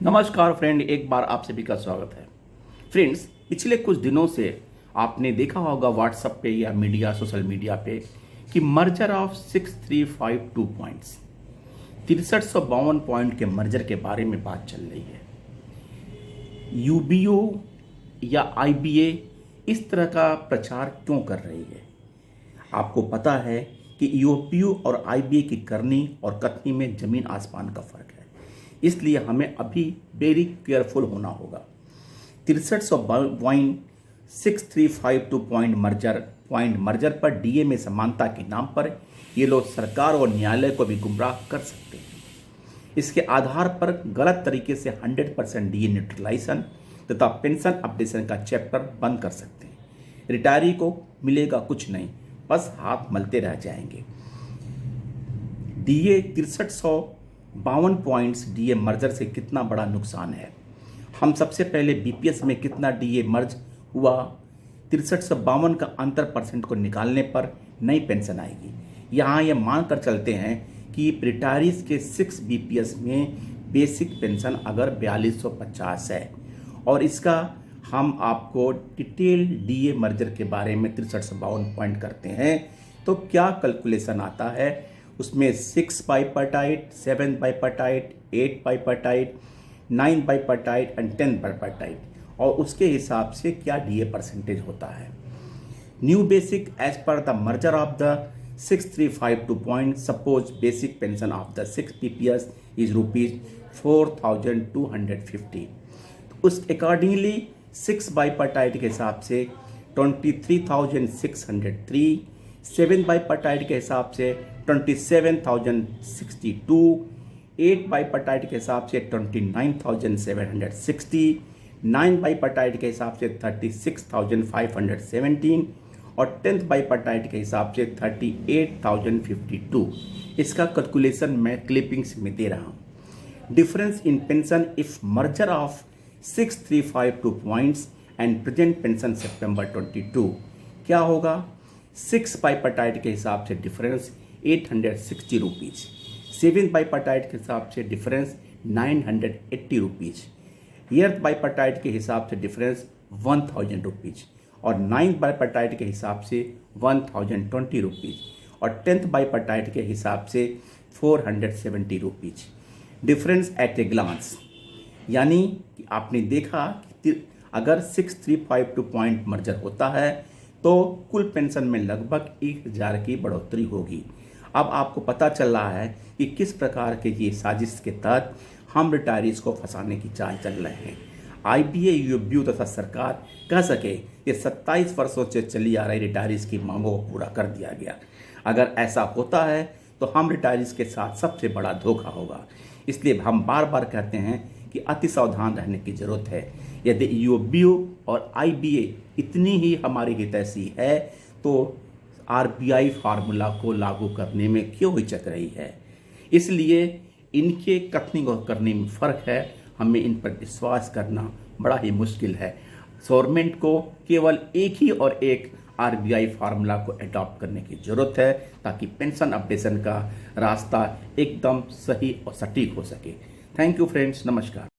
नमस्कार फ्रेंड, एक बार आप सभी का स्वागत है। फ्रेंड्स, पिछले कुछ दिनों से आपने देखा होगा व्हाट्सएप पे या सोशल मीडिया पे कि मर्जर ऑफ 6352 पॉइंट्स 6352 पॉइंट के मर्जर के बारे में बात चल रही है। यूबीओ या आईबीए इस तरह का प्रचार क्यों कर रही है? आपको पता है कि यूपीओ और आईबीए की करनी और कथनी में जमीन आसमान का फर्क है, इसलिए हमें अभी वेरी केयरफुल होना होगा। 6352 पॉइंट मर्जर पर डीए में समानता के नाम पर ये लोग सरकार और न्यायालय को भी गुमराह कर सकते हैं। इसके आधार पर गलत तरीके से 100% डीए न्यूट्रलाइजेशन तथा पेंशन अपडेशन का चैप्टर बंद कर सकते हैं। रिटायरी को मिलेगा कुछ नहीं, बस हाथ मलते रह जाएंगे। डीए 6352 पॉइंट्स डीए मर्जर से कितना बड़ा नुकसान है? हम सबसे पहले बीपीएस में कितना डीए मर्ज हुआ, 6352 का अंतर परसेंट को निकालने पर नई पेंशन आएगी। यहाँ ये मान कर चलते हैं कि रिटायरीज के 6 बीपीएस में बेसिक पेंशन अगर 4250 है और इसका हम आपको डिटेल डीए मर्जर के बारे में 6352 पॉइंट करते हैं तो क्या कैलकुलेशन आता है। उसमें 6 bipartite, 7 bipartite, 8 bipartite, 9 bipartite and 10 bipartite और उसके हिसाब से क्या डीए परसेंटेज होता है। New basic as per the merger of the 6352 point, suppose basic pension of the 6 PPS is ₹4250। उस अकॉर्डिंगली 6 बाइपर्टाइट के हिसाब से 23,603, 7 बाइपर्टाइट के हिसाब से 27,062, 8 बाइपर्टाइट के हिसाब से 29,760, 9 बाइपर्टाइट के हिसाब से 36,517 और 10th बाइपर्टाइट के हिसाब से 38,052। इसका कैलकुलेशन मैं क्लिपिंग्स में दे रहा हूँ। Difference in pension if merger of 6352 points and present pension सितंबर 22 क्या होगा? 6 बाइपर्टाइट के हिसाब से डिफरेंस 860 रुपीज़, 7 बाइपर्टाइट के हिसाब से डिफरेंस 980 रुपीज़, 8th बाइपर्टाइट के हिसाब से डिफरेंस 1000 रुपीज़ और 9th बाइपर्टाइट के हिसाब से 1020 रुपीज़ और 10th बाइपर्टाइट के हिसाब से 470 rupees. Difference at a glance, यानी कि आपने देखा कि अगर 6352 पॉइंट मर्जर होता है तो कुल पेंशन में लगभग 1000 की बढ़ोतरी होगी। अब आपको पता चल रहा है कि किस प्रकार के ये साजिश के तहत हम रिटायरीज को फंसाने की चाल चल रहे हैं। आईबीए, यूबीओ तथा सरकार कह सके कि 27 वर्षों से चली आ रही रिटायरीज की मांगों को पूरा कर दिया गया। अगर ऐसा होता है तो हम रिटायरीज के साथ सबसे बड़ा धोखा होगा। इसलिए हम बार बार कहते हैं कि अति सावधान रहने की जरूरत है। यदि यूबीओ और आईबीए इतनी ही हमारी हितैषी है तो आरबीआई फार्मूला को लागू करने में क्यों हिचक रही है? इसलिए इनके कथनी और करने में फ़र्क है। हमें इन पर विश्वास करना बड़ा ही मुश्किल है। गवर्नमेंट को केवल एक ही और एक आरबीआई फार्मूला को अडॉप्ट करने की ज़रूरत है ताकि पेंशन अपडेशन का रास्ता एकदम सही और सटीक हो सके। थैंक यू फ्रेंड्स, नमस्कार।